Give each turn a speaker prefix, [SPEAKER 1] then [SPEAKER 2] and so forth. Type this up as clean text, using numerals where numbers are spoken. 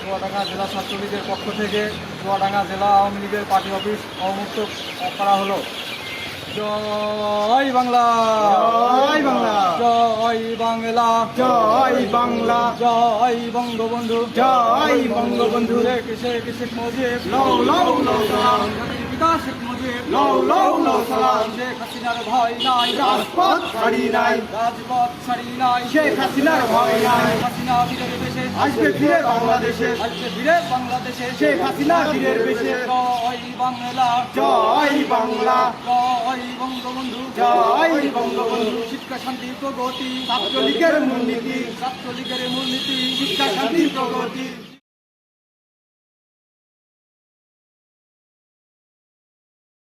[SPEAKER 1] চুয়াডাঙ্গা জেলা ছাত্রলীগের পক্ষ থেকে চুয়াডাঙ্গা জেলা আওয়ামী লীগের পার্টি অফিস অবমুক্ত করা হলো। জয় বাংলা,
[SPEAKER 2] জয় বাংলা,
[SPEAKER 1] জয় বাংলা,
[SPEAKER 2] জয় বাংলা,
[SPEAKER 1] জয় বঙ্গবন্ধু,
[SPEAKER 2] জয় বঙ্গবন্ধু।
[SPEAKER 1] শেখ মুজিব,
[SPEAKER 2] লও লও লও সালাম,
[SPEAKER 1] জাতির পিতা শেখ মুজিব,
[SPEAKER 2] লও লও লও সালাম।
[SPEAKER 1] শেখ হাসিনার ভয় নাই,
[SPEAKER 2] রাজপথ ছাড়ি নাই,
[SPEAKER 1] রাজপথ ছাড়ি নাই,
[SPEAKER 2] শেখ হাসিনার ভয় নাই।
[SPEAKER 1] হাসিনা বীরের বেশে
[SPEAKER 2] আজকে ফিরে বাংলাদেশে,
[SPEAKER 1] আজকে ফিরে বাংলাদেশে,
[SPEAKER 2] শেখ হাসিনা বীরের বেশে।
[SPEAKER 1] জয় বাংলা,
[SPEAKER 2] জয় বাংলা,
[SPEAKER 1] জয় বঙ্গবন্ধু,
[SPEAKER 2] জয় বঙ্গবন্ধু।
[SPEAKER 1] শিক্ষা শান্তি প্রগতি,
[SPEAKER 2] ছাত্রলীগের মূলনীতি,
[SPEAKER 1] ছাত্রলীগের মূলনীতি,
[SPEAKER 2] শিক্ষা শান্তি প্রগতি।